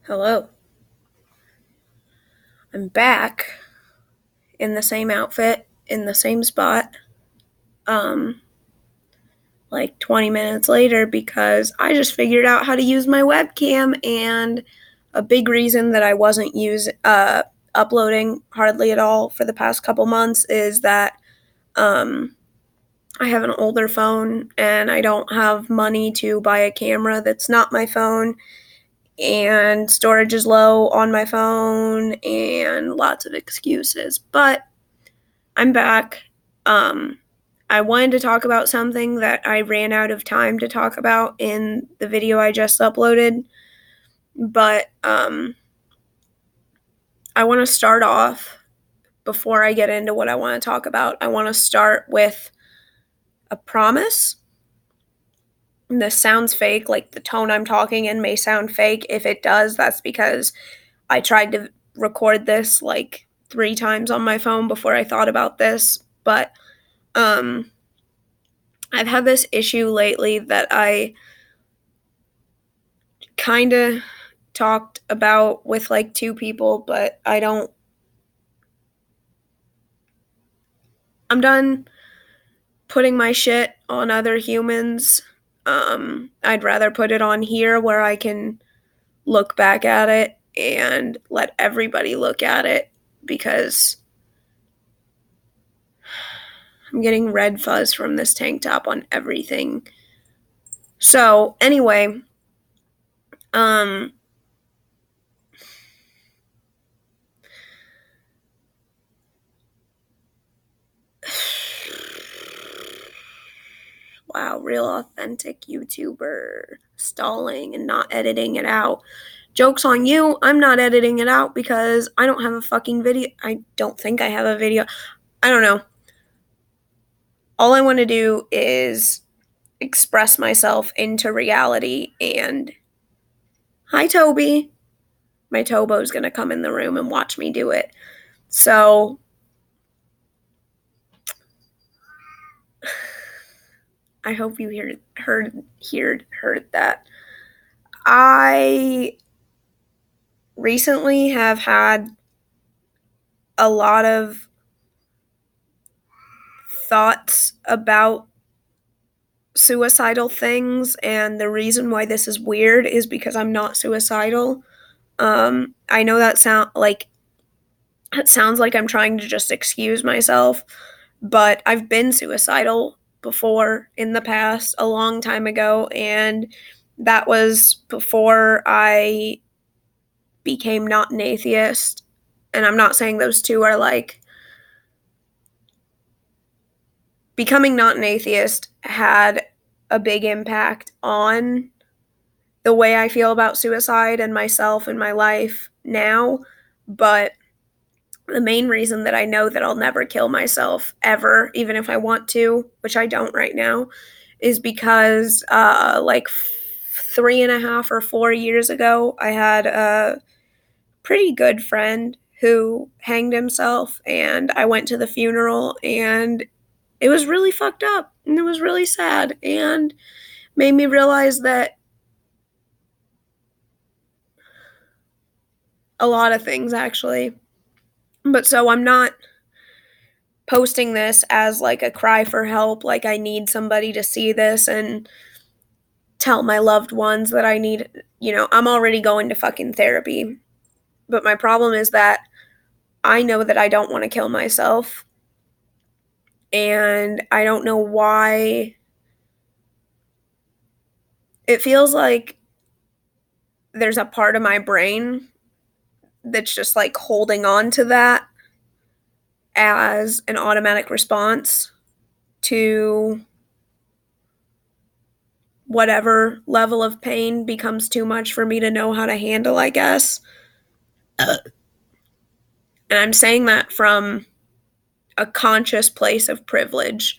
Hello. I'm back in the same outfit, in the same spot, um, like 20 minutes later because I just figured out how to use my webcam. And a big reason that I wasn't uploading hardly at all for the past couple months is that um, I have an older phone and I don't have money to buy a camera that's not my phone, and storage is low on my phone and lots of excuses. But I'm back. Um, I wanted to talk about something that I ran out of time to talk about in the video I just uploaded, but I want to start off before I get into what I want to talk about. I want to start with a promise. And this sounds fake, like the tone I'm talking in may sound fake. If it does, that's because I tried to record this like 3 times on my phone before I thought about this, but um I've had this issue lately that I kind of talked about with like 2 people, but I'm done putting my shit on other humans. I'd rather put it on here where I can look back at it and let everybody look at it, because I'm getting red fuzz from this tank top on everything. So, anyway, um, wow, real authentic YouTuber stalling and not editing it out. Joke's on you, I'm not editing it out because I don't have a fucking video. I don't think I have a video. I don't know. All I want to do is express myself into reality. And hi, Toby. My Tobo's gonna come in the room and watch me do it. So I hope you heard that. I recently have had a lot of thoughts about suicidal things, and the reason why this is weird is because I'm not suicidal. I know that sounds like I'm trying to just excuse myself, but I've been suicidal before in the past, a long time ago, and that was before I became not an atheist. And I'm not saying those two are like, becoming not an atheist had a big impact on the way I feel about suicide and myself and my life now. But the main reason that I know that I'll never kill myself ever, even if I want to, which I don't right now, is because 3.5 or 4 years ago, I had a pretty good friend who hanged himself, and I went to the funeral, and it was really fucked up, and it was really sad, and made me realize that a lot of things, actually. But so I'm not posting this as like a cry for help, like I need somebody to see this and tell my loved ones that I need, I'm already going to fucking therapy. But my problem is that I know that I don't want to kill myself, and I don't know why. It feels like there's a part of my brain that's just like holding on to that as an automatic response to whatever level of pain becomes too much for me to know how to handle, I guess. And I'm saying that from a conscious place of privilege.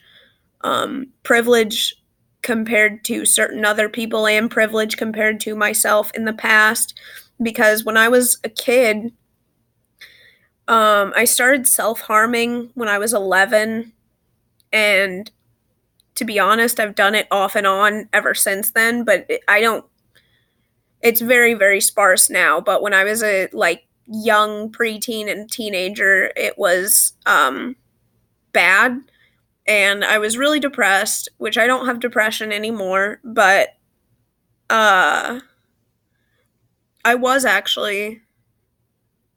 Privilege compared to certain other people, and privilege compared to myself in the past. Because when I was a kid, I started self harming when I was 11. And to be honest, I've done it off and on ever since then. But I don't, It's very, very sparse now, but when I was a young preteen and teenager, it was bad, and I was really depressed, which I don't have depression anymore, but uh I was actually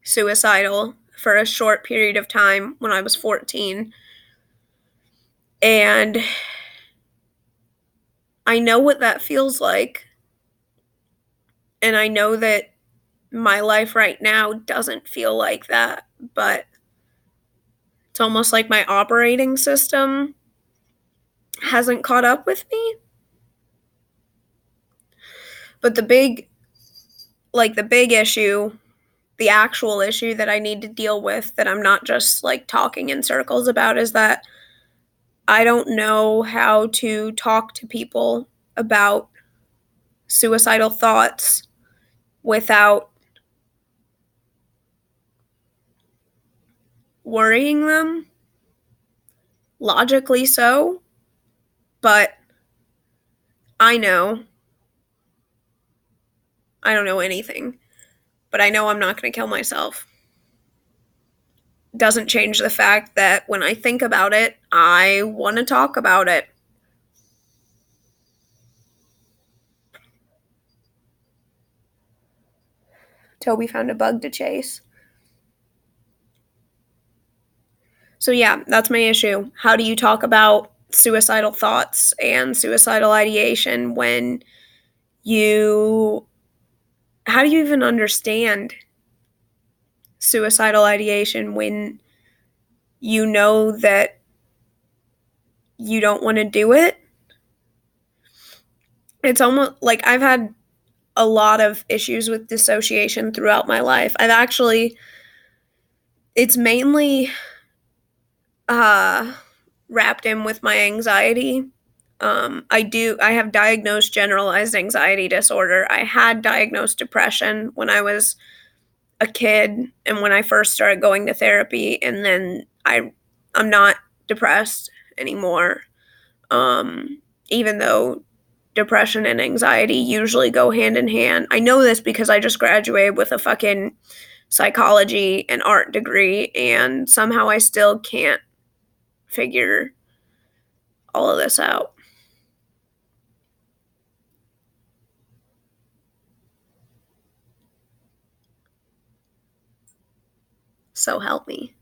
suicidal for a short period of time when I was 14. And I know what that feels like. And I know that my life right now doesn't feel like that, but it's almost like my operating system hasn't caught up with me. But the big issue, the actual issue that I need to deal with, that I'm not just like talking in circles about, is that I don't know how to talk to people about suicidal thoughts without worrying them. Logically so, but I know I don't know anything, but I know I'm not going to kill myself. Doesn't change the fact that when I think about it, I want to talk about it. Toby found a bug to chase. So, yeah, that's my issue. How do you talk about suicidal thoughts and suicidal ideation when you. How do you even understand suicidal ideation when you know that you don't want to do it? It's almost like I've had a lot of issues with dissociation throughout my life. It's mainly uh, wrapped in with my anxiety. I have diagnosed generalized anxiety disorder. I had diagnosed depression when I was a kid and when I first started going to therapy, and then I'm not depressed anymore. Even though depression and anxiety usually go hand in hand. I know this because I just graduated with a fucking psychology and art degree, and somehow I still can't figure all of this out. So help me.